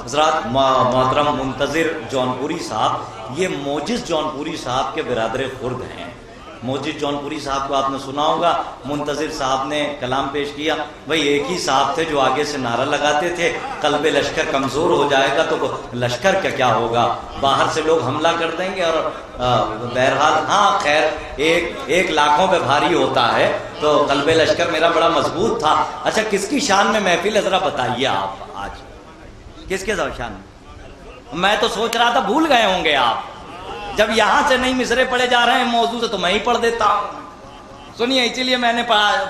حضرات محترم منتظر جونپوری صاحب، یہ موجز جونپوری صاحب کے برادر خرد ہیں۔ موجز جونپوری صاحب کو آپ نے سنا ہوگا، منتظر صاحب نے کلام پیش کیا، بھئی ایک ہی صاحب تھے جو آگے سے نعرہ لگاتے تھے قلب لشکر کمزور ہو جائے گا تو لشکر کا کیا ہوگا، باہر سے لوگ حملہ کر دیں گے، اور بہرحال ہاں خیر ایک لاکھوں پہ بھاری ہوتا ہے، تو قلب لشکر میرا بڑا مضبوط تھا۔ اچھا کس کی شان میں محفل ہے ذرا بتائیے آپ، آج کس کے شان میں؟ میں تو سوچ رہا تھا بھول گئے ہوں گے آپ، جب یہاں سے نہیں مصرے پڑھے جا رہے ہیں موضوع سے تو میں ہی پڑھ دیتا ہوں۔ سنیے، اسی لیے میں نے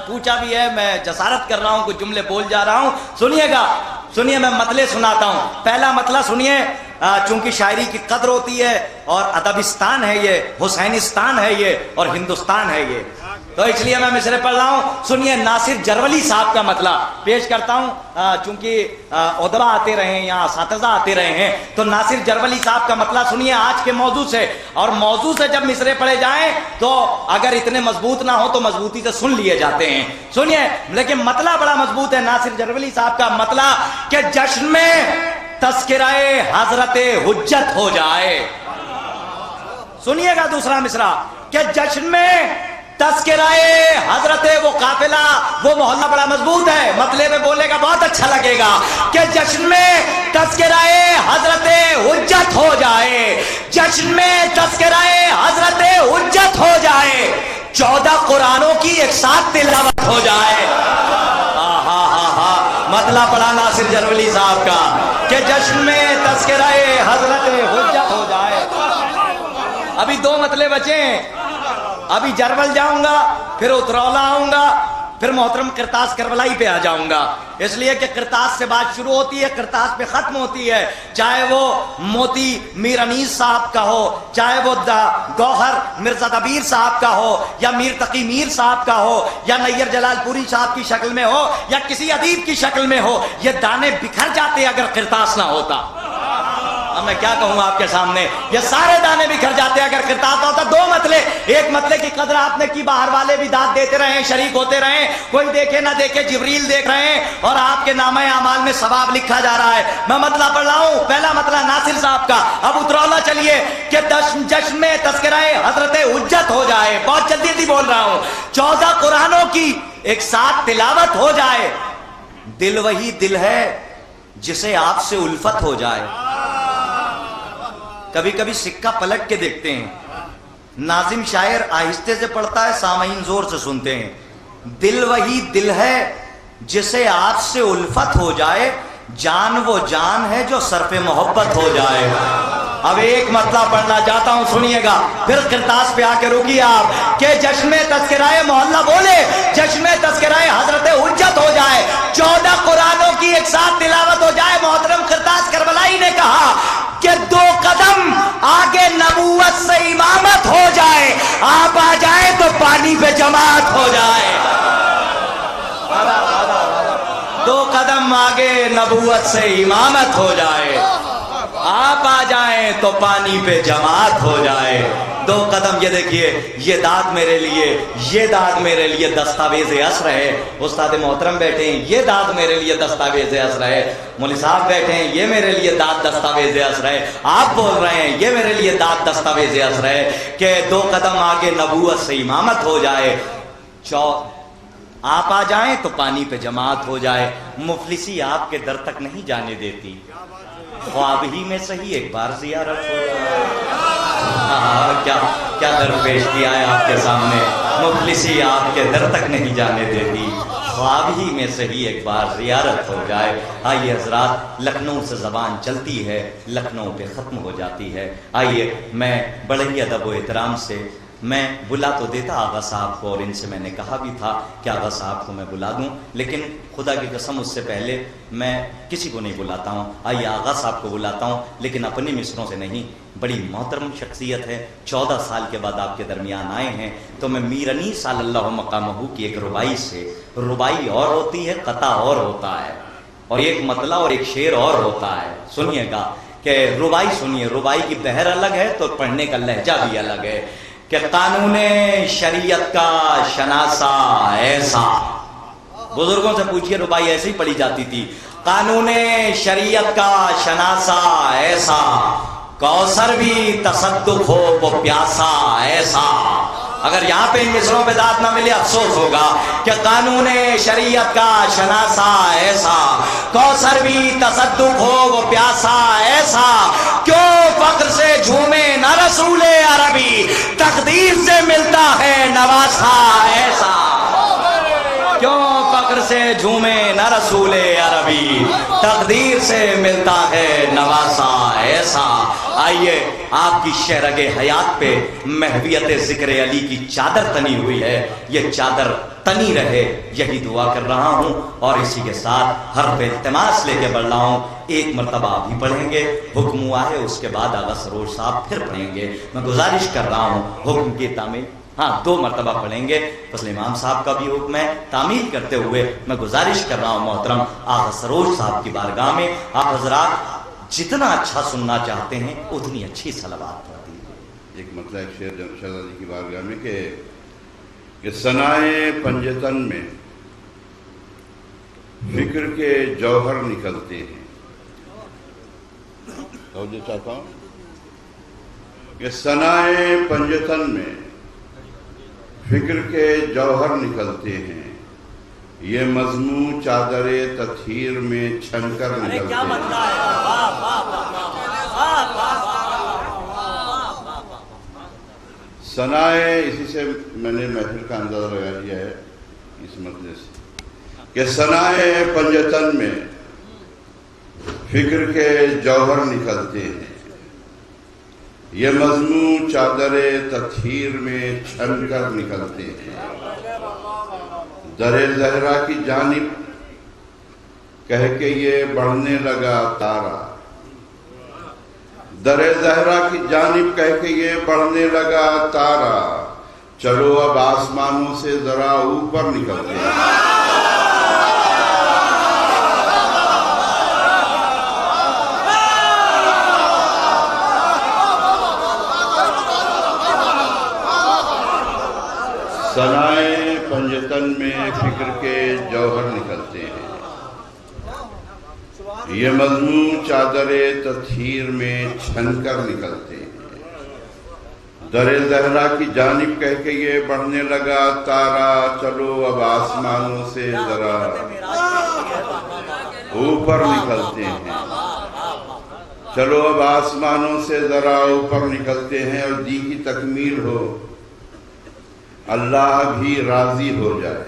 پوچھا بھی ہے، میں جسارت کر رہا ہوں، کچھ جملے بول جا رہا ہوں، سنیے گا، سنیے میں مطلع سناتا ہوں۔ پہلا مطلع سنیے، چونکہ شاعری کی قدر ہوتی ہے اور ادبستان ہے یہ، حسینستان ہے یہ اور ہندوستان ہے یہ، تو اس لیے میں مصرے پڑھ رہا ہوں۔ سنیے ناصر جرولی صاحب کا مطلع پیش کرتا ہوں، چونکہ ادبا آتے رہے ہیں یہاں، اساتذہ آتے رہے ہیں، تو ناصر جرولی صاحب کا مطلع سنیے آج کے موضوع سے، اور موضوع سے جب مصرے پڑھے جائیں تو اگر اتنے مضبوط نہ ہو تو مضبوطی سے سن لیے جاتے ہیں۔ سنیے، لیکن مطلع بڑا مضبوط ہے ناصر جرولی صاحب کا مطلع کہ جشن میں تذکرہ حضرت حجت ہو جائے۔ سنیے گا دوسرا مصرع کہ جشن میں تذکرہ حضرت، وہ قافلہ وہ محلہ بڑا مضبوط ہے، مطلع میں بولے گا بہت اچھا لگے گا کہ جشن میں تذکرہ حضرت حجت ہو جائے، جشن میں تذکرہ حضرت حجت ہو جائے، 14 قرآنوں کی ایک ساتھ تلاوت ہو جائے۔ مطلع پڑھا ناصر جرولی صاحب کا کہ جشن میں تذکرہ حضرت حجت ہو جائے۔ ابھی 2 مطلع بچے ہیں، ابھی جرول جاؤں گا، پھر اترولہ آؤں گا، پھر محترم کرتاس کربلائی پہ آ جاؤں گا، اس لیے کہ کرتاس سے بات شروع ہوتی ہے، کرتاس پہ ختم ہوتی ہے، چاہے وہ موتی میر انیس صاحب کا ہو، چاہے وہ گوہر مرزا دبیر صاحب کا ہو، یا میر تقی میر صاحب کا ہو، یا نیر جلال پوری صاحب کی شکل میں ہو، یا کسی ادیب کی شکل میں ہو، یہ دانے بکھر جاتے اگر کرتاس نہ ہوتا۔ اب میں کیا کہوں آپ کے سامنے، یہ سارے دانے بکھر جاتے اگر کرتاس ہوتا۔ 2 مطلع، ایک مطلع کی قدر آپ نے کی، باہر والے بھی داد دیتے رہے، شریک ہوتے رہے، کوئی دیکھے نہ دیکھے جبریل دیکھ رہے ہیں اور آپ کے نامہ اعمال میں ثواب لکھا جا رہا ہے۔ میں مطلع پڑھ رہا ہوں، پہلا مطلع ناصر صاحب کا، اب اترولہ چلیے کہ جشن میں تذکرہ حضرت حجت ہو جائے، بہت جلدی بول رہا ہوں، 14 قرآنوں کی ایک ساتھ تلاوت ہو جائے، دل وہی دل ہے جسے آپ سے الفت ہو جائے۔ کبھی کبھی سکہ پلٹ کے دیکھتے ہیں، ناظم شاعر آہستہ سے پڑھتا ہے، سامعین زور سے سنتے ہیں، دل وہی دل ہے جسے آپ سے الفت ہو جائے، جان وہ جان ہے جو صرف محبت ہو جائے۔ اب ایک مطلع پڑھنا چاہتا ہوں، سنیے گا، پھر کرتاس پہ آ کے رکیے آپ کہ جشن میں تذکرہ محلہ بولے، جشن میں تذکرہ حضرت حجت ہو جائے، 14 قرآنوں کی ایک ساتھ تلاوت ہو جائے۔ محترم کرتاس کربلائی نے کہا کہ 2 قدم آگے نبوت سے امامت ہو جائے، آپ آ جائیں تو پانی پہ جماعت ہو جائے۔ 2 قدم آگے نبوت سے امامت ہو جائے، آپ آ جائیں تو پانی پہ جماعت ہو جائے۔ 2 قدم، یہ دیکھیے، یہ داد میرے لیے، یہ داد میرے لیے دستاویز عصر ہے۔ استاد محترم بیٹھے ہیں، یہ داد میرے لیے دستاویز عصر ہے۔ مولوی صاحب بیٹھے ہیں، یہ میرے لیے داد دستاویز عصر ہے۔ آپ بول رہے ہیں، یہ میرے لیے داد دستاویز عصر ہے کہ 2 قدم آگے نبوت سے امامت ہو جائے، آپ آ جائیں تو پانی پہ جماعت ہو جائے۔ مفلسی آپ کے در تک نہیں جانے دیتی، خواب ہی میں صحیح ایک بار زیارت ہو جائے۔ کیا درپیش کیا ہے آپ کے سامنے، مفلسی آپ کے در تک نہیں جانے دیتی، خواب ہی میں صحیح ایک بار زیارت ہو جائے۔ آئیے حضرات، لکھنؤ سے زبان چلتی ہے، لکھنؤ پہ ختم ہو جاتی ہے۔ آئیے، میں بڑے ہی ادب و احترام سے، میں بلا تو دیتا آغا صاحب کو، اور ان سے میں نے کہا بھی تھا کہ آغا صاحب کو میں بلا دوں، لیکن خدا کی قسم اس سے پہلے میں کسی کو نہیں بلاتا ہوں۔ آئیے آغا صاحب کو بلاتا ہوں، لیکن اپنی مصروں سے نہیں۔ بڑی محترم شخصیت ہے، 14 سال کے بعد آپ کے درمیان آئے ہیں، تو میں میر انیس صلی اللہ مقامہ کی ایک ربائی سے، ربائی اور ہوتی ہے، قطع اور ہوتا ہے، اور ایک مطلع اور ایک شعر اور ہوتا ہے۔ سنیے گا کہ ربائی سنیے، ربائی کی بحر الگ ہے تو پڑھنے کا لہجہ بھی الگ ہے کہ قانون شریعت کا شناسا ایسا، بزرگوں سے پوچھئے ربائی ایسی پڑھی جاتی تھی، قانون شریعت کا شناسا ایسا، کوثر بھی تصدق ہو وہ پیاسا ایسا۔ اگر یہاں پہ ان مصروں پہ داد نہ ملے افسوس ہوگا کہ قانون شریعت کا شناسا ایسا، کوثر بھی تصدق ہو وہ پیاسا ایسا، کیوں فخر سے جھومے نہ رسول عربی، تقدیر سے ملتا ہے نواسا ایسا۔ کیوں فخر سے جھومے نہ رسول عربی، تقدیر سے ملتا ہے نواسا ایسا۔ آئیے آپ کی شہرگ حیات پہ محویت ذکر علی کی چادر تنی ہوئی ہے، یہ چادر تنی رہے یہی دعا کر رہا ہوں، اور اسی کے ساتھ حرف التماس لے کے بڑھ رہا ہوں۔ ایک مرتبہ آپ بھی پڑھیں گے، حکم ہوا ہے، اس کے بعد آغا سروش صاحب پھر پڑھیں گے۔ میں گزارش کر رہا ہوں حکم کی تعمیل، ہاں 2 مرتبہ پڑھیں گے، فضل امام صاحب کا بھی حکم ہے، تعمیل کرتے ہوئے میں گزارش کر رہا ہوں محترم آغا سروش صاحب کی بارگاہ میں، آپ حضرات جتنا اچھا سننا چاہتے ہیں اتنی اچھی صلوات پڑھ دیجیے۔ ایک مسئلہ ایک شعر شہزادی کی بارگاہ میں کہ ثنائے پنجتن میں فکر کے جوہر نکلتے ہیں۔ توجہ چاہتا ہوں کہ ثنائے پنجتن میں فکر کے جوہر نکلتے ہیں، یہ مضمون چادر تطہیر میں چھن کر نکلتے ہیں۔ ثنائے، اسی سے میں نے محفل کا اندازہ لگا لیا ہے اس مسئلے سے کہ ثنائے پنجتن میں فکر کے جوہر نکلتے ہیں، یہ مضمون چادر تطہیر میں چھن کر نکلتے ہیں۔ در زہرا کی جانب کہہ کے یہ بڑھنے لگا تارا، در زہرا کی جانب کہہ کے یہ بڑھنے لگا تارا، چلو اب آسمانوں سے ذرا اوپر نکلتے ہیں۔ ثنائے پنجتن میں فکر کے جوہر نکلتے ہیں، یہ مضمون چادر تطہیر میں چھن کر نکلتے ہیں۔ در زہرا کی جانب کہہ کے یہ بڑھنے لگا تارا، چلو اب آسمانوں سے ذرا اوپر نکلتے ہیں، چلو اب آسمانوں سے ذرا اوپر نکلتے ہیں، اور دی کی تکمیل ہو اللہ بھی راضی ہو جائے،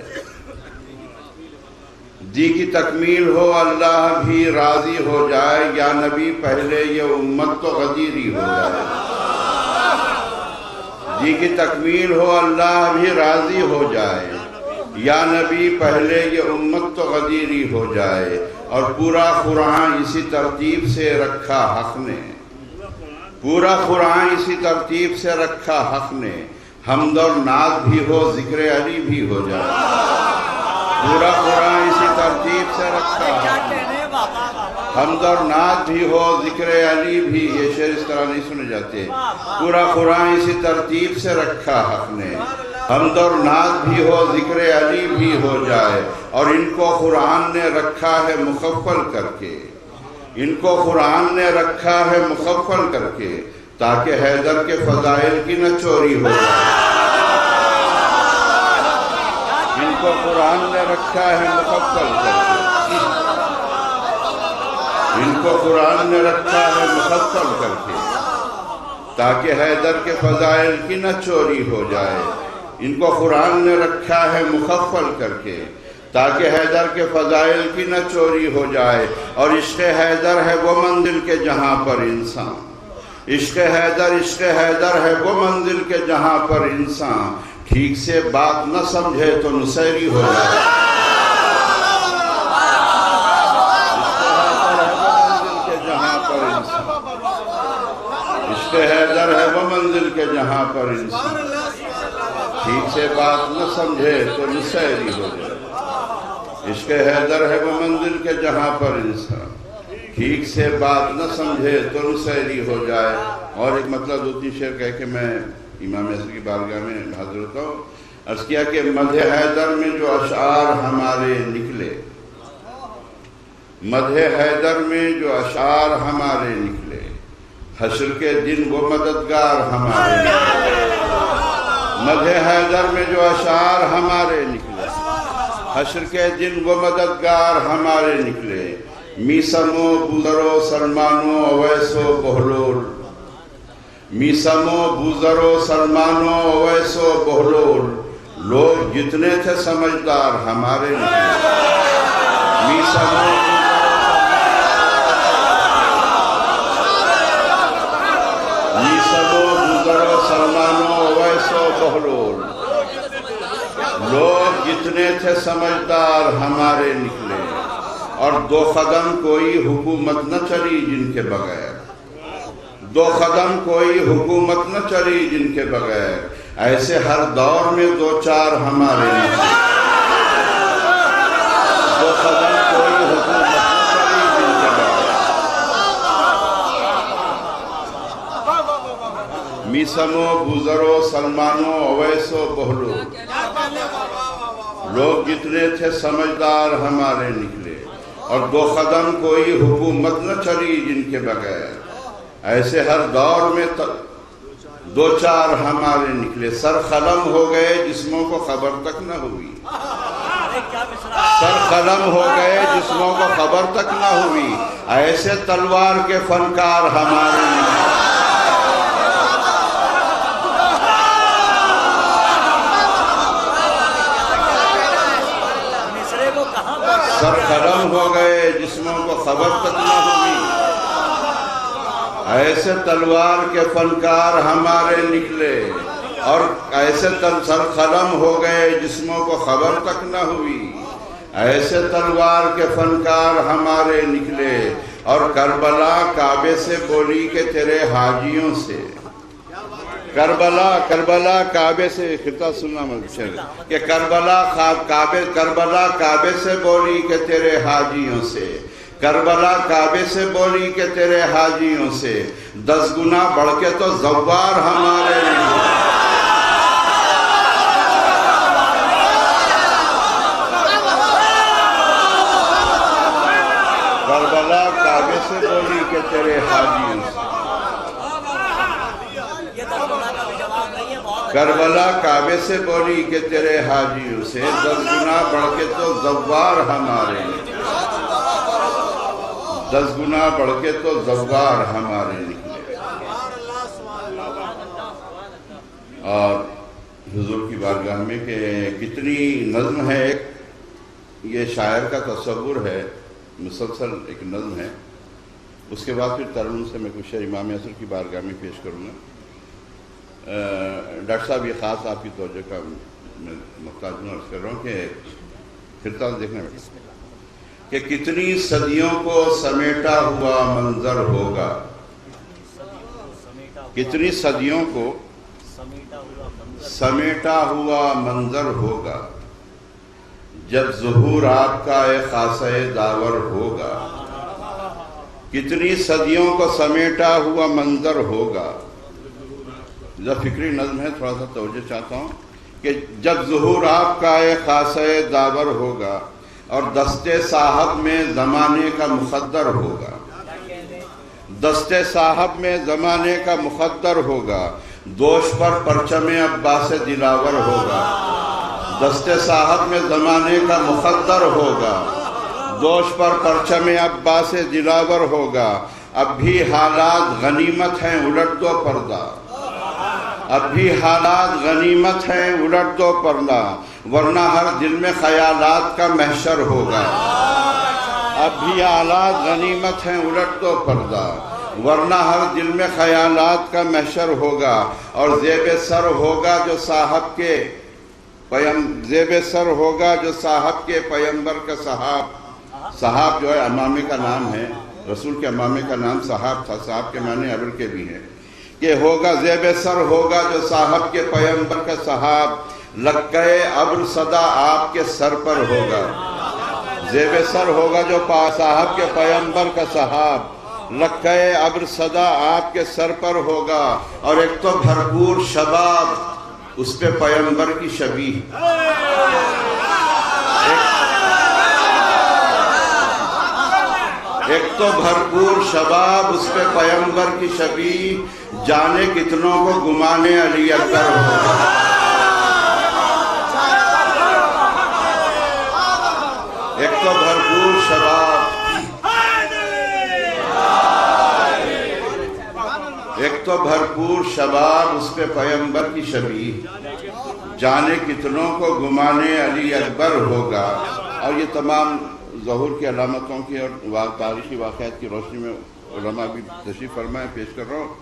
دی کی تکمیل ہو اللہ بھی راضی ہو جائے، یا نبی پہلے یہ امت تو غدیری ہو جائے۔ دی کی تکمیل ہو اللہ بھی راضی ہو جائے، یا نبی پہلے یہ امت تو غدیری ہو جائے۔ اور پورا قرآن اسی ترتیب سے رکھا حق نے، پورا قرآن اسی ترتیب سے رکھا حق نے، حمد اور نعت بھی ہو ذکر علی بھی ہو جائے۔ پورا قرآن اسی ترتیب سے رکھا ہے، حمد اور نعت بھی ہو ذکر علی بھی، یہ شعر اس طرح نہیں سنے جاتے۔ پورا قرآن اسی ترتیب سے رکھا حق نے، حمد اور نعت بھی ہو ذکر علی بھی ہو جائے۔ اور ان کو قرآن نے رکھا ہے مخفل کر کے، ان کو قرآن نے رکھا ہے مخفل کر کے، تاکہ حیدر کے فضائل کی نہ چوری ہو جائے۔ ان کو قرآن نے رکھا ہے مخفل کر کے، ان کو قرآن نے رکھا ہے مخفل کر کے، تاکہ حیدر کے فضائل کی نہ چوری ہو جائے۔ ان کو قرآن نے رکھا ہے مخفل کر کے، تاکہ حیدر کے فضائل کی نہ چوری ہو جائے۔ اور عشق حیدر ہے وہ منزل کے جہاں پر انسان، عشق حیدر ہے وہ منزل کے جہاں پر انسان ٹھیک سے بات نہ سمجھے تو نصیری ہو جائے۔ عشق حیدر ہے وہ منزل کے جہاں پر انسان ٹھیک سے بات نہ سمجھے تو نصیری ہو جائے۔ عشق حیدر ہے وہ منزل کے جہاں پر انسان ٹھیک سے بات نہ سمجھے تو نصیری ہو جائے۔ اور ایک مطلب 2-3 شعر کہہ کے میں امام عصر کی بارگاہ میں حاضر ہوتا ہوں۔ عرض کیا کہ مدح حیدر میں جو اشعار ہمارے نکلے، مدح حیدر میں جو اشعار ہمارے نکلے، حشر کے دن وہ مددگار ہمارے نکلے۔ مدح حیدر میں جو اشعار ہمارے نکلے، حشر کے دن وہ مددگار ہمارے نکلے۔ میسمو بوزرو سلمانو اویسو بہلول، میسمو بوزرو سلمانو اویسو بہلول، لوگ جتنے تھے سمجھدار ہمارے نکلے۔ میسمو بوزرو سلمانو اویسو بہلول، لوگ جتنے تھے سمجھدار ہمارے نکلے۔ اور دو قدم کوئی حکومت نہ چلی جن کے بغیر، دو قدم کوئی حکومت نہ چلی جن کے بغیر، ایسے ہر دور میں دو چار ہمارے نکلے۔ دو قدم کوئی حکومت نہ چلی جن کے بغیر۔ میسمو بوزرو سلمانو اویسو بہلو، لوگ جتنے تھے سمجھدار ہمارے نکلے۔ اور دو قدم کوئی حکومت نہ چلی جن کے بغیر، ایسے ہر دور میں دو چار ہمارے نکلے۔ سر قلم ہو گئے جسموں کو خبر تک نہ ہوئی، سر قلم ہو گئے جسموں کو خبر تک نہ ہوئی، ایسے تلوار کے فنکار ہمارے نکلے۔ سر قلم ہو گئے جسموں کو خبر تک نہ ہوئی، ایسے تلوار کے فنکار ہمارے نکلے۔ اور ایسے سر قلم ہو گئے جسموں کو خبر تک نہ ہوئی، ایسے تلوار کے فنکار ہمارے نکلے۔ اور کربلا کعبے سے بولی کہ تیرے حاجیوں سے، کربلا کعبے سے خطہ سننا مجھے کہ کربلا کعبے سے بولی کہ تیرے حاجیوں سے، کربلا کعبے سے بولی کہ تیرے حاجیوں سے، 10 گنا بڑھ کے تو زوار ہمارے نکلے۔ کربلا کعبے سے بولی کہ تیرے حاجیوں سے، کربلا کعبے سے بولی کہ تیرے حاجیوں سے، 10 گنا بڑھ کے تو زوار ہمارے نکلے، 10 گنا بڑھ کے تو زوار ہمارے نکلے۔ اور حضور کی بارگاہ میں کہ کتنی نظم ہے، ایک یہ شاعر کا تصور ہے، مسلسل ایک نظم ہے، اس کے بعد پھر ترنم سے میں کچھ امام عصر کی بارگاہ میں پیش کروں گا۔ ڈاکٹر صاحب یہ خاص آپ کی توجہ کا میں محتاج ہوں، عرض کر رہا ہوں کہ پھرتا دیکھنے میں کہ کتنی صدیوں کو سمیٹا ہوا منظر ہوگا، کتنی صدیوں کو سمیٹا ہوا منظر ہوگا، جب ظہور آپ کا ایک خاصہ داور ہوگا، کتنی صدیوں کو سمیٹا ہوا منظر ہوگا۔ فکری نظم ہے، تھوڑا سا توجہ چاہتا ہوں کہ جب ظہور آپ کا ایک خاصہ داور ہوگا اور دستے صاحب میں زمانے کا مقدر ہوگا، دستے صاحب میں زمانے کا مقدر ہوگا، دوش پر پرچم عباس دلاور ہوگا، دستے صاحب میں زمانے کا مقدر ہوگا، دوش پر پرچم عباس دلاور ہوگا۔ اب بھی حالات غنیمت ہیں الٹ دو پردہ، اب بھی حالات غنیمت ہیں الٹ دو پردہ، ورنہ ہر دل میں خیالات کا محشر ہوگا۔ اب بھی حالات غنیمت ہیں الٹ دو پردہ، ورنہ ہر دل میں خیالات کا محشر ہوگا۔ اور زیب سر ہوگا جو صاحب کے زیب سر ہوگا جو صاحب کے پیمبر کا صحاب جو ہے امامے کا نام ہے، رسول کے امامے کا نام صحاب تھا، صحاب کے معنی ابر کے بھی ہیں، کہ ہوگا زیب سر ہوگا جو صاحب کے پیمبر کا صحاب، لکے ابر صدا آپ کے سر پر ہوگا۔ زیب سر ہوگا جو صاحب کے پیمبر کا صحاب، لکے ابر صدا آپ کے سر پر ہوگا۔ اور ایک تو بھرپور شباب اس پہ پیمبر کی شبیہ، ایک تو بھرپور شباب اس پہ پیغمبر کی شبیہ، جانے کتنوں کو گمانے علی اکبر ہوگا۔ ایک تو بھرپور شباب، ایک تو بھرپور شباب اس پہ پیغمبر کی شبیہ، جانے کتنوں کو گمانے علی اکبر ہوگا۔ اور یہ تمام ظہور کی علامتوں کی اور تاریخی واقعات کی روشنی میں علماء بھی تشریف فرمائے پیش کر رہا ہوں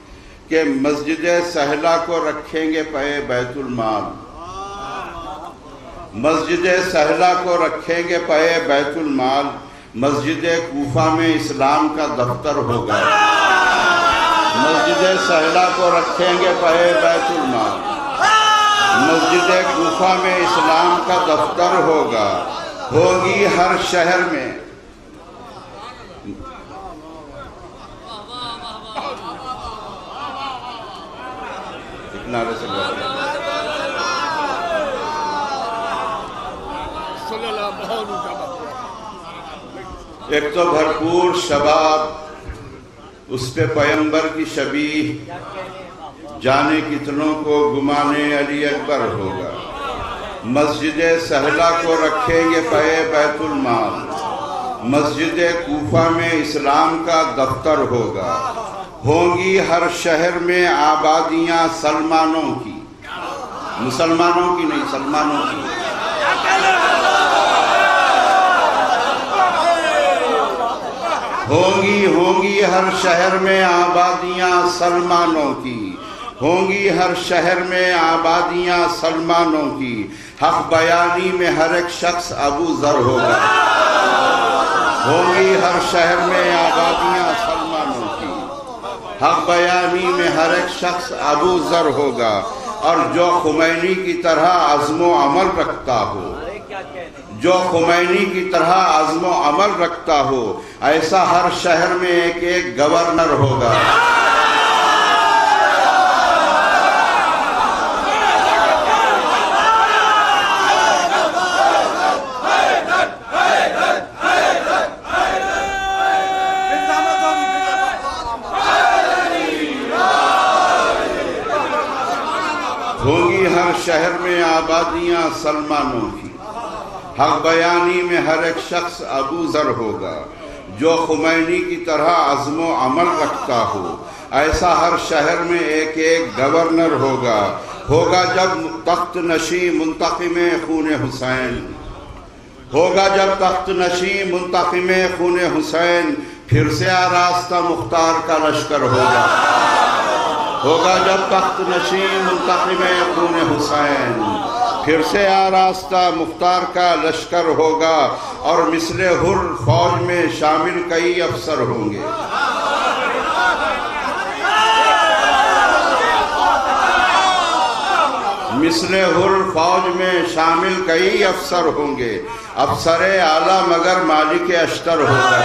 کہ مسجد سہلہ کو رکھیں گے پے بیت المال، مسجد سہلہ کو رکھیں گے پے بیت المال، مسجد کوفہ میں اسلام کا دفتر ہوگا۔ مسجد سہلہ کو رکھیں گے پے بیت المال، مسجد کوفہ میں اسلام کا دفتر ہوگا، ہوگی ہر شہر میں۔ نعرہ صلی اللہ علیہ وسلم۔ ایک تو بھرپور شباب اس پہ پیغمبر کی شبیہ، جانے کتنوں کو گمانے علی اکبر ہوگا۔ مسجد سہلہ کو رکھیں گے پے بیت المال، مسجد کوفہ میں اسلام کا دفتر ہوگا، ہوں گی ہر شہر میں آبادیاں سلمانوں کی، مسلمانوں کی نہیں سلمانوں کی۔ ہوں گی ہر شہر میں آبادیاں سلمانوں کی، ہوں گی ہر شہر میں آبادیاں سلمانوں کی، حق بیانی میں ہر ایک شخص ابو ذر ہوگا۔ ہوں گی ہر شہر میں آبادیاں سلمانوں کی، حق بیانی میں ہر ایک شخص ابو ذر ہوگا، اور جو خمینی کی طرح عزم و عمل رکھتا ہو، جو خمینی کی طرح عزم و عمل رکھتا ہو، ایسا ہر شہر میں ایک ایک گورنر ہوگا۔ ہوگی ہر شہر میں آبادیاں سلمانوں کی، حق بیانی میں ہر ایک شخص ابو ذر ہوگا، جو خمینی کی طرح عزم و عمل رکھتا ہو، ایسا ہر شہر میں ایک ایک گورنر ہوگا۔ ہوگا جب تخت نشین منتقم خون حسین، ہوگا جب تخت نشین منتقم خون حسین، پھر سے آراستہ مختار کا لشکر ہوگا۔ ہوگا جب تخت نشین منتقم خون حسین، پھر سے آراستہ مختار کا لشکر ہوگا، اور مثل حر فوج میں شامل کئی افسر ہوں گے۔ مثل حر فوج میں شامل کئی افسر ہوں گے، افسر اعلیٰ مگر مالک اشتر ہوگا۔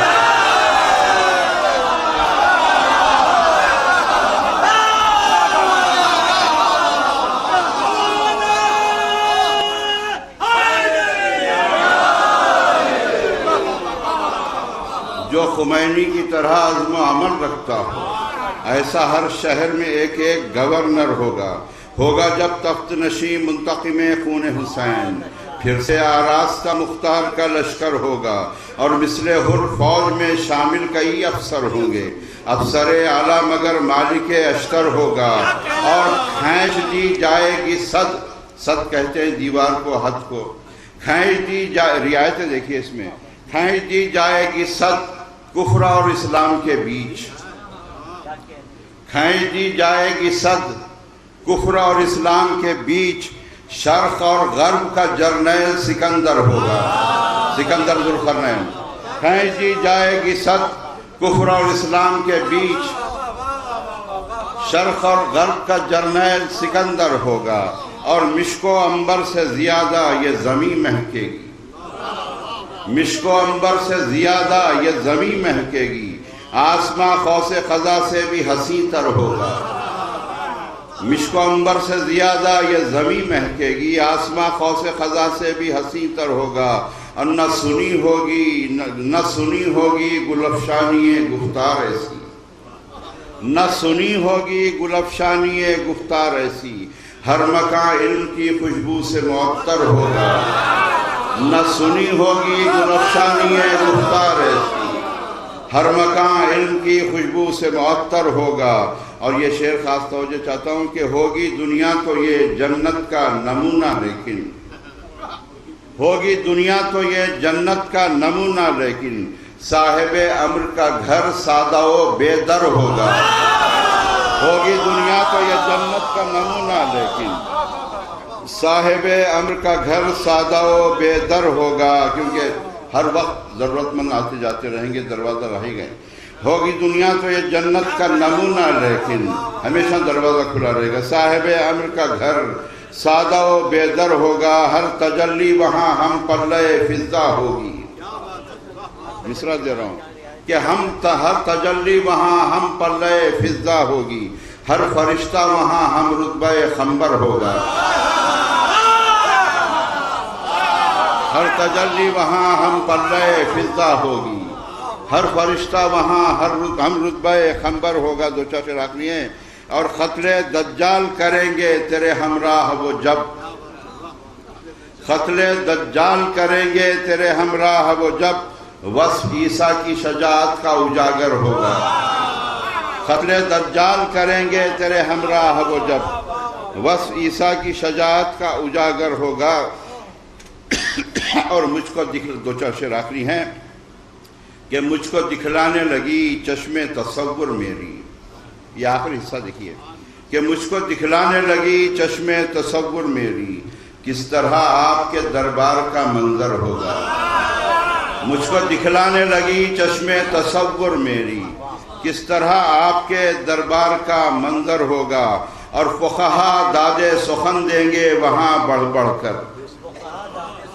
جو خمینی کی طرح عزم و عمل رکھتا ہو، ایسا ہر شہر میں ایک ایک گورنر ہوگا۔ ہوگا جب تخت نشین منتقم خون حسین، پھر سے آراستہ مختار کا لشکر ہوگا، اور مثل حر فوج میں شامل کئی افسر ہوں گے، افسر اعلیٰ مگر مالک اشتر ہوگا، اور کھینچ دی جائے گی صد کہتے ہیں دیوار کو، حد کو کھینچ دی جائے، رعایتیں دیکھیے اس میں، کھینچ دی جائے گی صد کفر اور اسلام کے بیچ، کھینچ دی جائے گی صد کفر اور اسلام کے بیچ، شرق اور غرب کا جرنیل سکندر ہوگا، سکندر ذوالقرنین، کھینچ دی جائے گی صد کفر اور اسلام کے بیچ، شرق اور غرب کا جرنیل سکندر ہوگا، اور مشک و عنبر سے زیادہ یہ زمین مہکے گی، مشک و عنبر سے زیادہ یہ زمین مہکے گی، آسماں قوس قزح سے بھی حسین تر ہوگا، مشک و عنبر سے زیادہ یہ زمین مہکے گی، آسماں قوس قزح سے بھی حسین تر ہوگا، اور نہ سنی ہوگی گلفشانی گفتار ایسی، نہ سنی ہوگی گلفشانی گفتار ایسی، ہر مکان علم کی خوشبو سے معطر ہوگا، نہ سنی ہوگی گلفشانی گفتار ایسی، ہر مکان علم کی خوشبو سے معطر ہوگا۔ اور یہ شعر خاص توجہ چاہتا ہوں کہ ہوگی دنیا تو یہ جنت کا نمونہ، لیکن ہوگی دنیا تو یہ جنت کا نمونہ، لیکن صاحب امر کا گھر سادہ و بے در ہوگا۔ ہوگی دنیا تو یہ جنت کا نمونہ، لیکن صاحب امر کا گھر سادہ و بے در ہوگا، کیونکہ ہر وقت ضرورت مند آتے جاتے رہیں گے، دروازہ رہے گئے۔ ہوگی دنیا تو یہ جنت کا نمونہ، لیکن ہمیشہ دروازہ کھلا رہے گا۔ صاحب امر کا گھر سادہ و بے در ہوگا، ہر تجلی وہاں ہم پلے فضا ہوگی۔ مصرع دے رہا ہوں کہ ہر تجلی وہاں ہم پلے فضا ہوگی، ہر فرشتہ وہاں ہم رتبہ خنبر ہوگا۔ ہر تجلی وہاں ہم پلے فضا ہوگی، ہر فرشتہ وہاں ہم رتبہ خنبر ہوگا۔ دو چار شعر آخری ہیں۔ اور قتل دجال کریں گے تیرے ہمراہ وہ جب، قتل دجال کریں گے تیرے ہمراہ وہ جب، وصف عیسیٰ کی شجاعت کا اجاگر ہوگا۔ قتل دجال کریں گے تیرے ہمراہ وہ جب، وصف عیسیٰ کی شجاعت کا اجاگر ہوگا۔ اور مجھ کو دو چار شعر آخری ہیں کہ مجھ کو دکھلانے لگی چشم تصور میری، یہ آخری حصہ دیکھیے، کہ مجھ کو دکھلانے لگی چشم تصور میری، کس طرح آپ کے دربار کا منظر ہوگا۔ مجھ کو دکھلانے لگی چشم تصور میری، کس طرح آپ کے دربار کا منظر ہوگا۔ اور فقہا داد سخن دیں گے وہاں بڑھ بڑھ کر،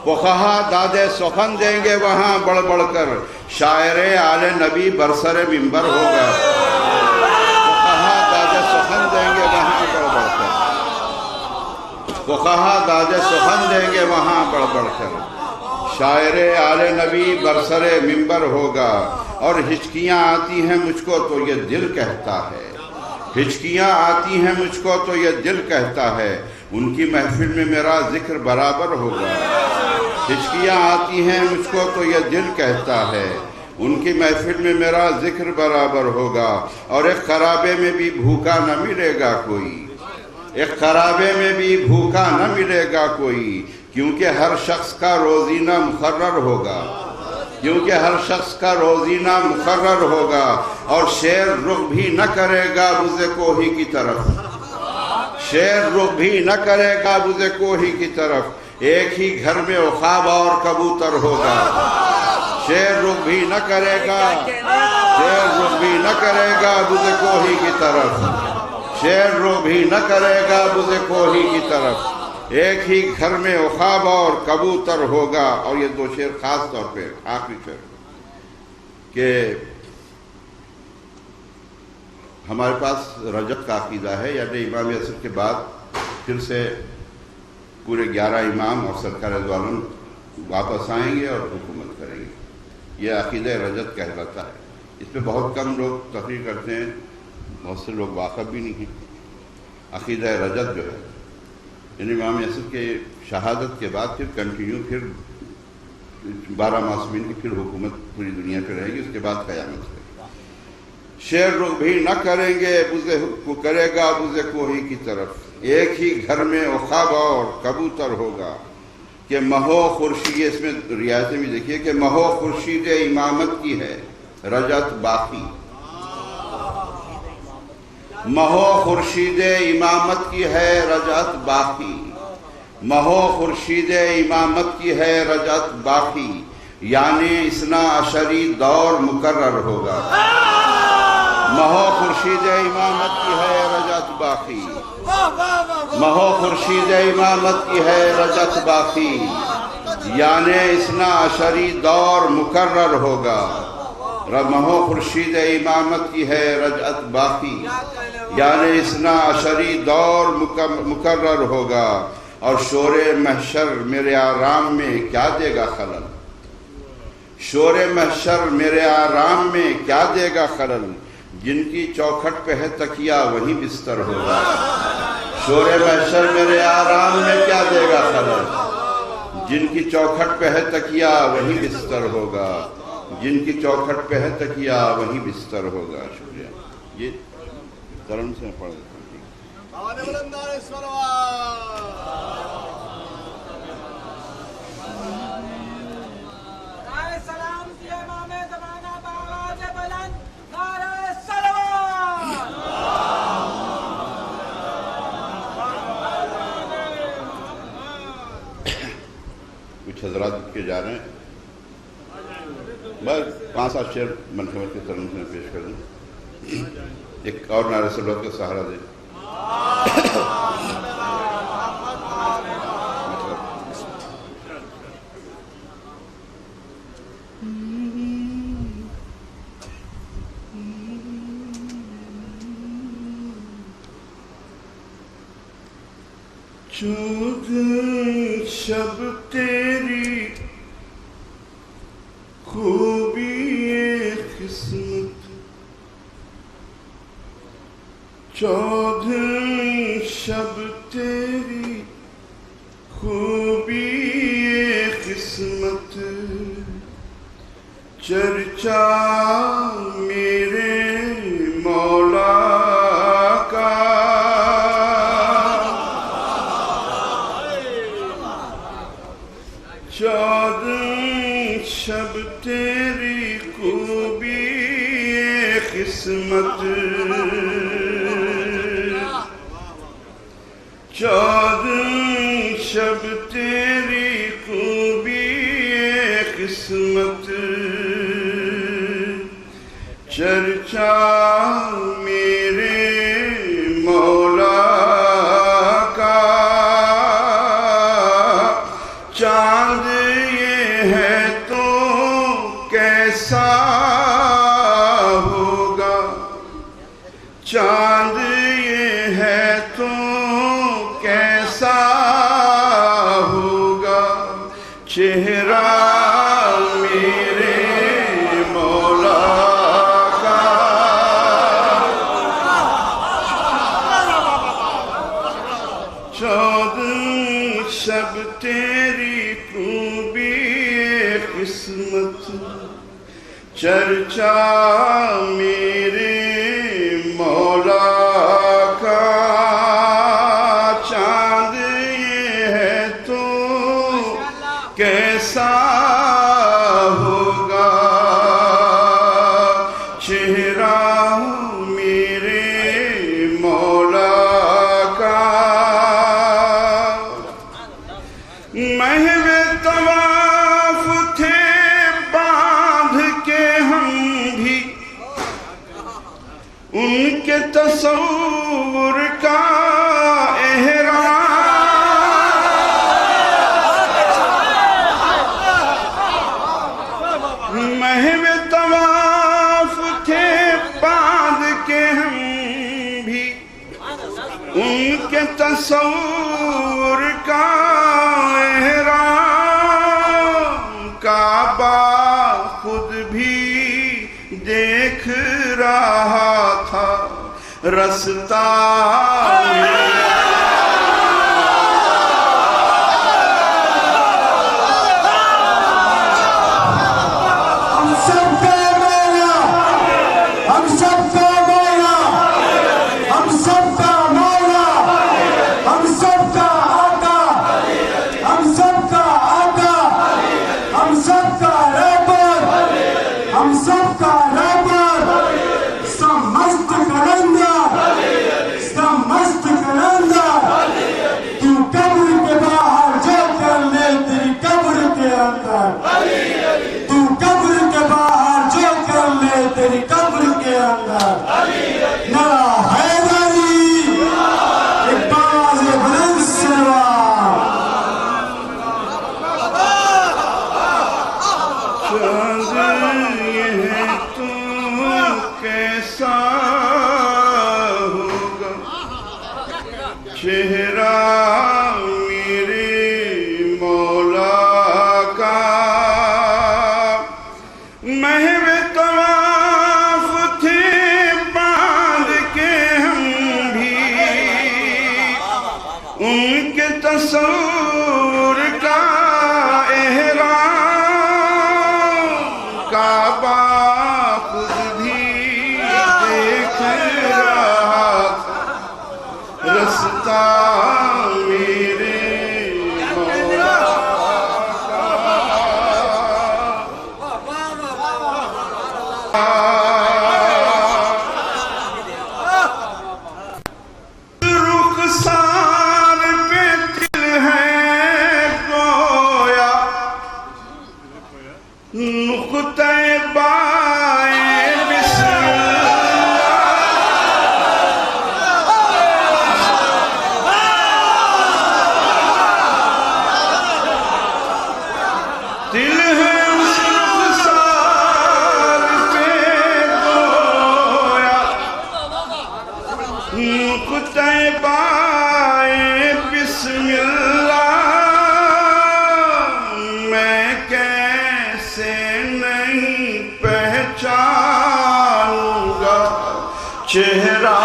فقہا داد سخن دیں گے وہاں بڑھ بڑھ کر، شاعر آل نبی برسر منبر ہوگا۔ فقہا داد سخن دیں گے وہاں بڑھ بڑھ کر، فقہا داد سخن دیں گے وہاں بڑھ بڑھ کر، شاعر آل نبی برسر منبر ہوگا۔ اور ہچکیاں آتی ہیں مجھ کو تو یہ دل کہتا ہے، ہچکیاں آتی ہیں مجھ کو تو یہ دل کہتا ہے، ان کی محفل میں میرا ذکر برابر ہوگا۔ ہچکیاں آتی ہیں مجھ کو تو یہ دل کہتا ہے، ان کی محفل میں میرا ذکر برابر ہوگا۔ اور ایک خرابے میں بھی بھوکا نہ ملے گا کوئی، ایک خرابے میں بھی بھوکا نہ ملے گا کوئی، کیونکہ ہر شخص کا روزینہ مقرر ہوگا، کیونکہ ہر شخص کا روزینہ مقرر ہوگا۔ اور شیر رخ بھی نہ کرے گا بز کوہی کی طرف، شیر رخ بھی نہ کرے گا بز کوہی کی طرف، ایک ہی گھر میں عقاب اور کبوتر ہوگا۔ شیر رخ بھی نہ کرے گا، شیر رخ بھی نہ کرے گا بز کوہی کی طرف، شیر رخ بھی نہ کرے گا بز کوہی کی طرف، ایک ہی گھر میں عقاب اور کبوتر ہوگا۔ اور یہ دو شعر خاص طور پہ آخری شعر کہ ہمارے پاس رجب کا عقیدہ ہے، یعنی امام عصر کے بعد پھر سے پورے 11 امام اور سرکار دو عالم واپس آئیں گے اور حکومت کریں گے، یہ عقیدہ رجب کہلاتا ہے۔ اس پہ بہت کم لوگ تقریر کرتے ہیں، بہت سے لوگ واقف بھی نہیں ہیں۔ عقیدہ رجب جو ہے یعنی امام عصر کے شہادت کے بعد پھر کنٹینیو پھر 12 معصومین کی پھر حکومت پوری دنیا پہ رہے گی، اس کے بعد قیامت ہے۔ شیر رخ بھی نہ کریں گے کرے گا بز کوہی کی طرف، ایک ہی گھر میں عقاب اور کبوتر ہوگا۔ کہ مہو خورشید، اس میں ریاضیں بھی دیکھیے کہ مہو خورشید امامت کی ہے رجت باقی، مہو خورشید امامت کی ہے رجت باقی، مہو خورشید امامت کی ہے رجت باقی، یعنی اثنا عشری دور مقرر ہوگا۔ مہو خورشید امامت کی ہے رجت باقی، مہو خورشید امامت کی ہے رجت باقی، یعنی اثنا عشری دور مقرر ہوگا۔ مہو خورشید امامت کی ہے رجعت باقی، یعنی اثنا عشری دور مقرر ہوگا۔ اور شور محشر میرے آرام میں کیا دے گا خلل، شور محشر میرے آرام میں کیا دے گا خلل، جن کی چوکھٹ پہ ہے تکیہ وہیں بستر ہوگا۔ شور محشر میرے آرام میں کیا دے گا خلل، جن کی چوکھٹ پہ ہے تکیہ وہیں بستر ہوگا، جن کی چوکھٹ پہ ہے تکیہ وہیں بستر ہوگا۔ شکریہ۔ یہ کرم سے پڑھ دیتا ہوں۔ کچھ حضرات کے جا رہے ہیں، بس 5-7 شعر منقبت کے سلم سے پیش کر دیں، ایک اور نعرہ صلوات کا سہارا دیں۔ چودہ شب تیری خوبی قسمت، 14 شب تیری خوبی قسمت، چرچا میرے مولا کا، 14 شب تیری خوبی قسمت، 14 شب تیری خوبی قسمت، چرچا میرے مولا کا، چاند یہ ہے تو کیسا ہوگا، چاند یہ ہے تو کیسا ہوگا، چہرہ میرے مولا کا، 14 شب تیری خوبی قسمت، چرچا میرے مولا کا، چاند یہ ہے تو کیسا ہوگا، چہرہ میرے مولا کا، محو طواف تھے باندھ کے ہم بھی، ان کے تصور کا احرام، محو طواف تھے باندھ کے ہم بھی، ان کے تصور کا احرام، کعبہ خود بھی دیکھ رہا تھا رستہ ہم سب کا مولا، ہم سب کا مولا، ہم سب کا مولا، ہم سب کا آقا، ہم سب کا آقا، ہم سب کا رہبر، ہم سب کا رہبر، سمست کلندر، سمست کلندر، تو قبر کے باہر جو کر لے تیری قبر کے اندر، تو قبر کے باہر جو کر لے تیری قبر کے اندر، نعرہ حیدری، ایک باز بلند سلوار، چاند یہ ہے تو کیسا ہوگا، چہرہ میرے مولا کا، تصور کا احرام کعبہ خود بھی دیکھ رہا تھا رستہ میرے مولا کا رخسار پہ دل ہے گویا نقطہ بائیں بسم دل ہے اس رخسار پہ گویا نقطہ بائیں بسم اللہ میں کیسے نہیں پہچانوں گا چہرہ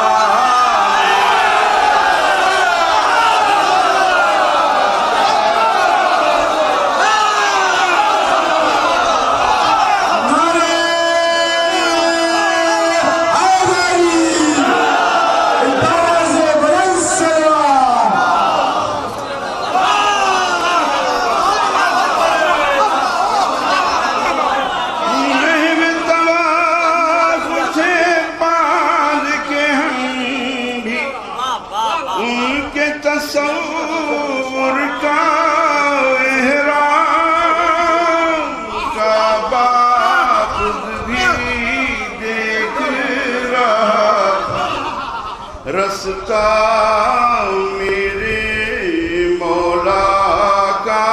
تصور کا احرام کعبہ خود بھی دیکھ رہا تھا رستہ میرے مولا کا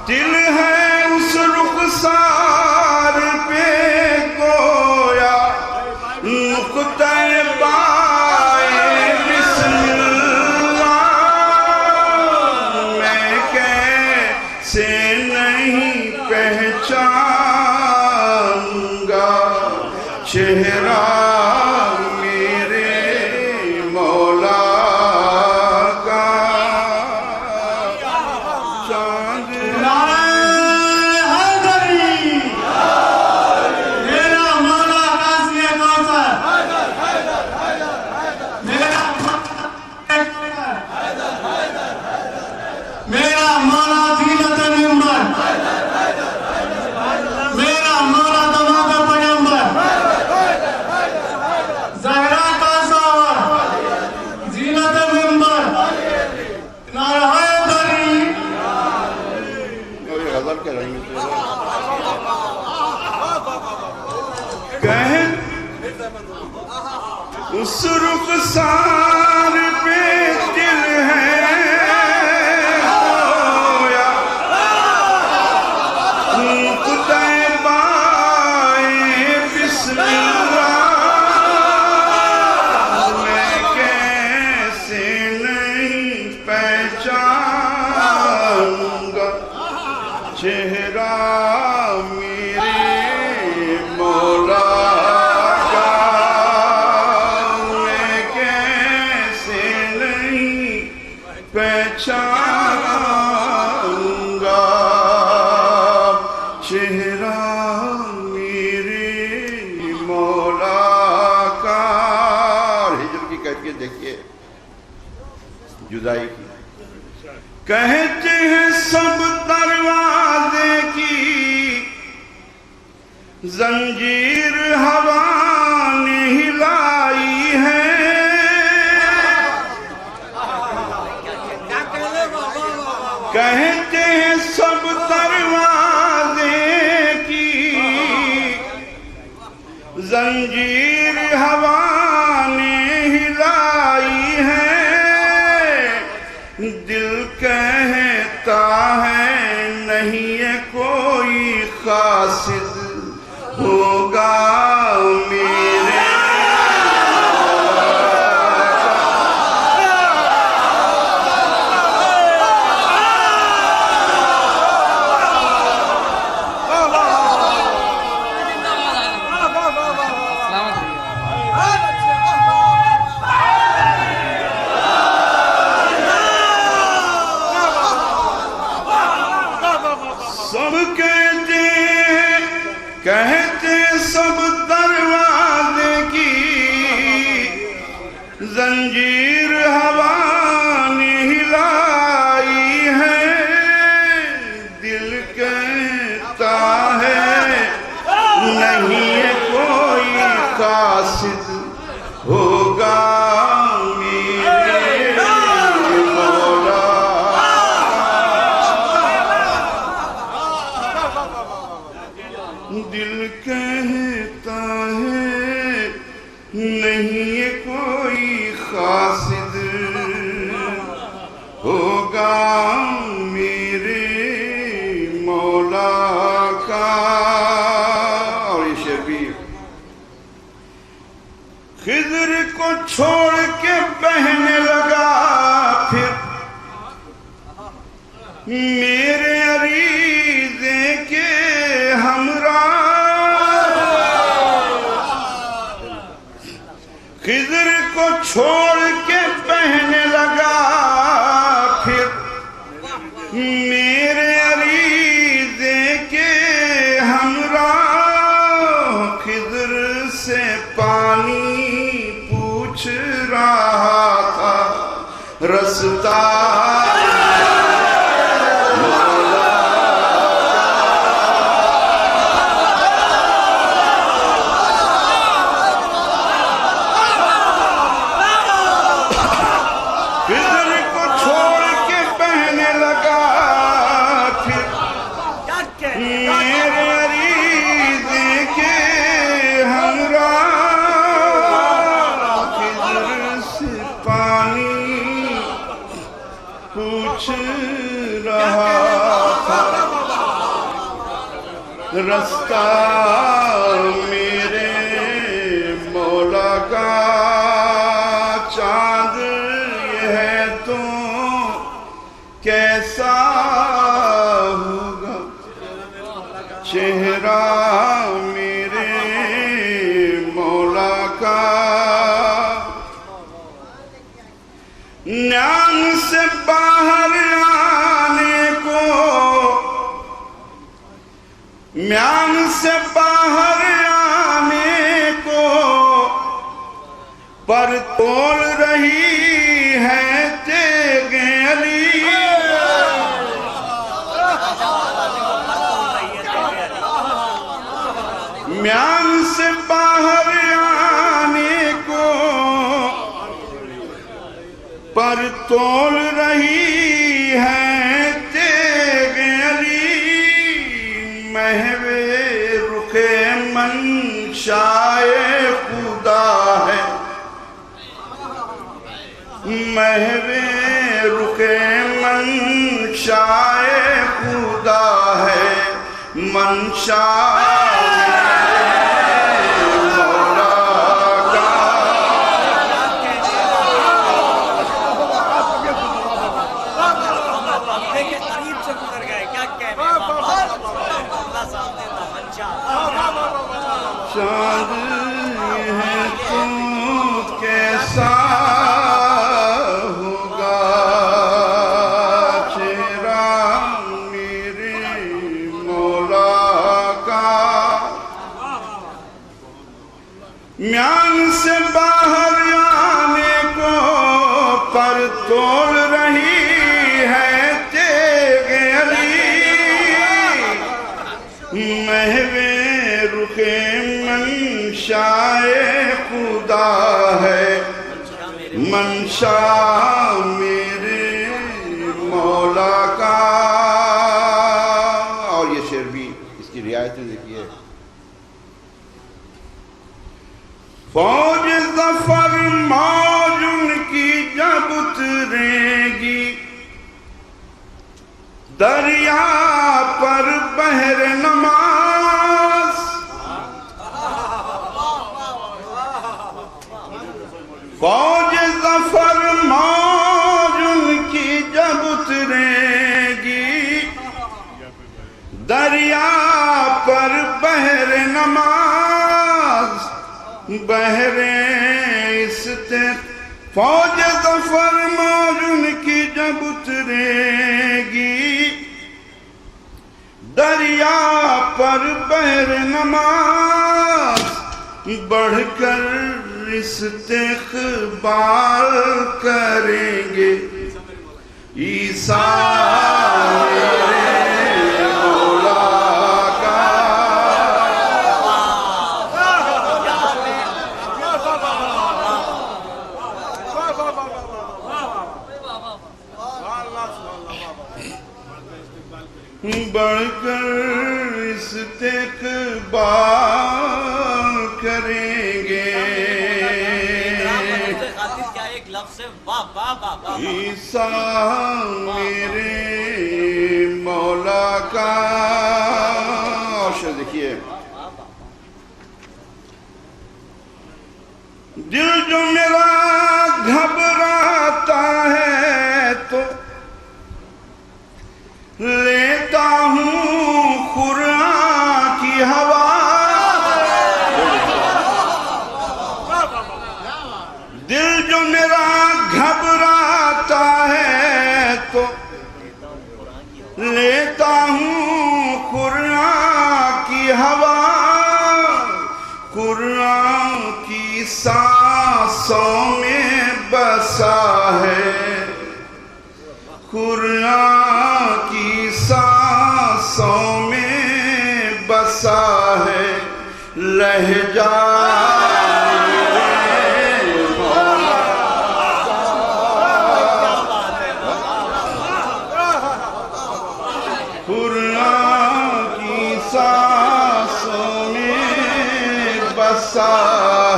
دل ہے اس رخسار پہ گویا نقطہ بائیں بسم سے نہیں پہچانوں گا چہرہ میرے مولا کا چاند نعرہ حیدری میرا مولا غازی کوثر میرا مولا زینت منبر میرا مولا دماغ پیغمبر زہرا کا ساور زینت منبر نعرہ حیدری غزل کے رنگ کہہ اس رخسار پہ دل ہے گویا نقطہ بائیں بسم اللہ میں کیسے نہیں پہچانوں گا چہرہ میرے مولا کا میں کیسے نہیں پہچانوں گا چہرہ میرے مولا کا اور ہجر کی کیفیت دیکھیے جدائی کی کہتے ہیں سب دروازے کی زنجیر ہوا نے ہلائی ہے کہتے ہیں سب دروازے کی زنجیر ہوا نے ہلائی ہے دل کہتا ہے نہیں ہے کوئی قاصد ہوگا میرے قاصد ہوگا میرے مولا دل کہتا ہے نہیں یہ کوئی قاصد ہوگا میرے مولا کا. اور یہ شعر بھی خضر کو چھوڑ کے بہنے لگا پھر میرے عریضے کے ہمراہ. خضر کو چھوڑ کے بہنے لگا پھر میرے عریضے کے ہمراہ. خضر سے پانی پوچھ رہا تھا رستہ رستہ میرے مولا کا. چاند یہ ہے تو کیسا ہوگا چہرہ میرے مولا کا. نیام سے باہر آنے کو میان سے باہر آنے کو پر تول رہی ہے تیغ علی. میان سے باہر آنے کو پر تول رہی ہے تیغ علی. محوِ رخ منشائے خدا ہے محوِ رخ منشائے خدا ہے منشائے چاند ہے تو کیسا ہوگا چہرہ میرے مولا کا. میان سے باہر آنے کو پر تول رہی ہے تیغ علی. محوِ رخ منشائے خدا ہے منشا میرے مولا کا. اور یہ شعر بھی اس کی رعایتیں دیکھیے. فوج ظفر موج ان کی جب اترے گی دریا پر بحر نماز. فوج ظفر موج ان کی جب اترے گی دریا پر بحر نماز. بحر فوج ظفر موج ان کی جب اترے گی دریا پر بحر نماز. بڑھ کر استقبال کریں گے عیسیٰ میرے مولا کا. سے واہ واہ واہ واہ عیسیٰ میرے مولا کا شعر دیکھیے دل جو میرا گھبراتا ہے تو لیتا ہوں قرآن کی ہوا دل جو میرا گھبراتا ہے تو لیتا ہوں قرآن کی ہوا قرآن کی سانسوں میں بسا ہے قرآن کی سانسوں میں بسا ہے لہجہ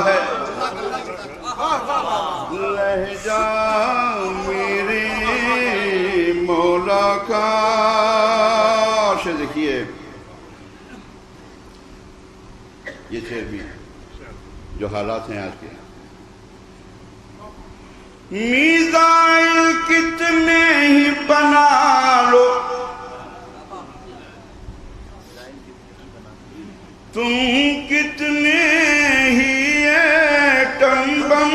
ہے لہجہ میرے مولا کا شعر دیکھیے یہ شعر بھی جو حالات ہیں آج کے میزائل کتنے ہی بنا لو تم کتنے ہی ایٹم بم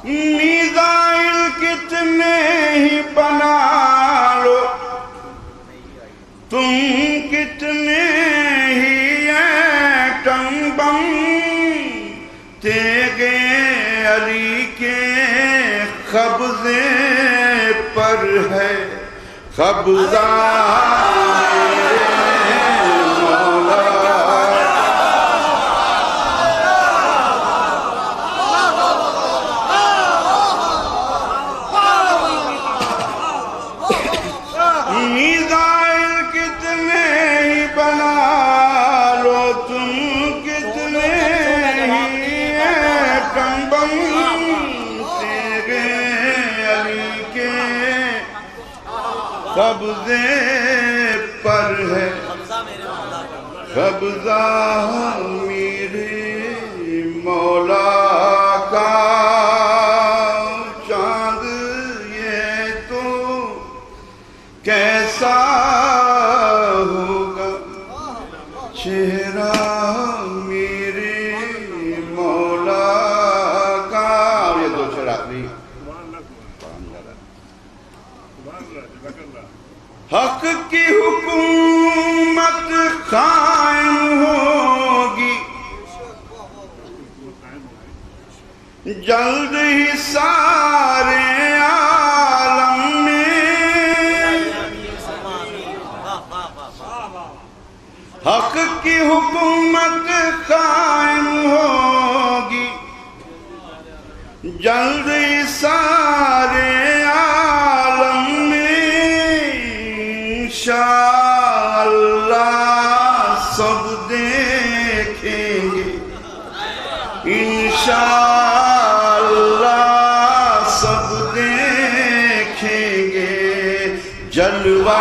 میزائل کتنے ہی بنا لو تم کتنے ہی ایٹم بم تیغے علی کے قبضے پر ہے قبضہ قبضے پر ہے قبضہ میرے مولا کا چاند یہ تو کیسا ہوگا چہرہ میرے مولا کا یہ دو شعر آخری حق کی حکومت قائم ہوگی جلد ہی سارے عالم میں حق کی حکومت قائم ہوگی جلد ہی سارے عالم میں انشاءاللہ سب دیکھیں گے انشاءاللہ سب دیکھیں گے جلوہ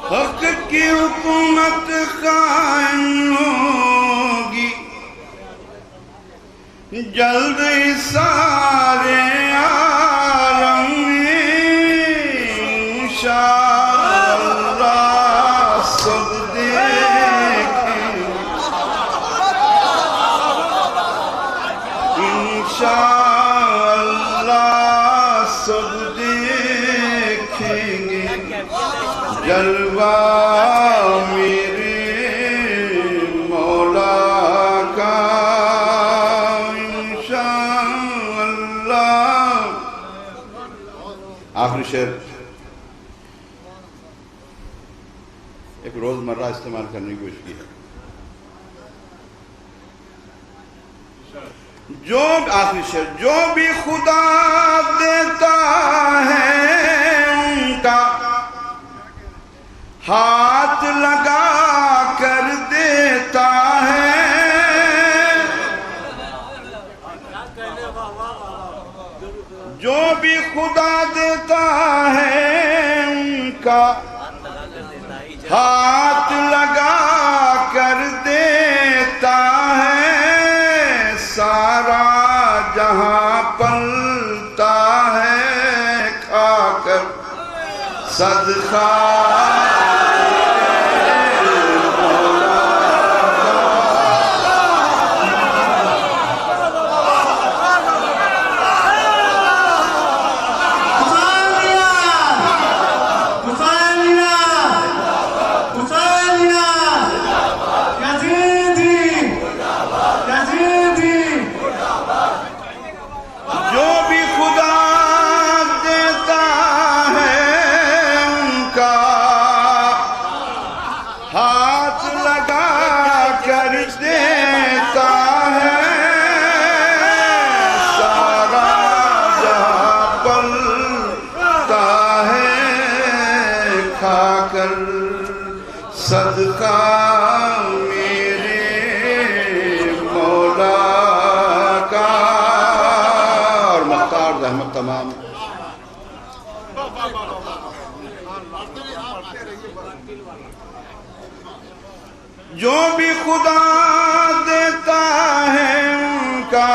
حق کی حکومت قائم ہوگی جلد ہی سارے عالم میں انشاءاللہ سب دیکھیں انشاءاللہ سب دیکھیں گے جلوہ میرے مولا کا شعر ایک روزمرہ استعمال کرنے کی کوشش کی ہے. جو آخری شعر، جو بھی خدا دیتا ہے ان کا ہاتھ لگا کر دیتا ہے. جو بھی خدا دیتا ہے ان کا ہاتھ لگا کر دیتا ہے. سارا جہاں پلتا ہے کھا کر صدقہ صدقہ میرے مولا کا. اور مختار رحمت تمام. جو بھی خدا دیتا ہے ان کا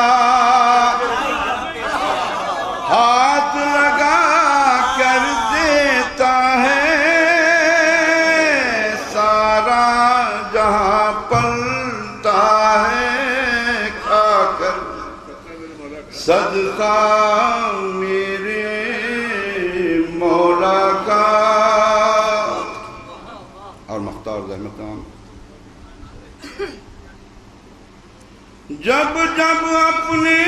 ہاتھ لگا کر دیتا ہے. جہاں پلتا ہے کھا کر صدقہ میرے مولا کا. اور مختار رحمت نام. جب جب اپنے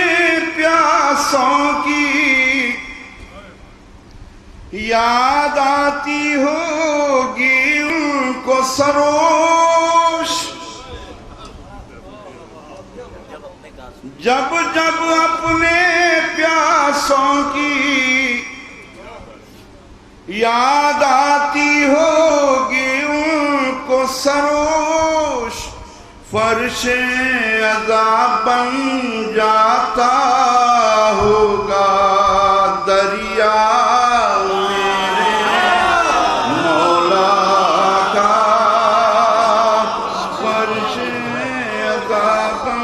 پیاسوں کی یاد آتی ہوگی ان کو سروش. جب جب اپنے پیاسوں کی یاد آتی ہوگی ان کو سروش. فرش عذاب بن جاتا ہوگا دریا کا. فرش عذاب بن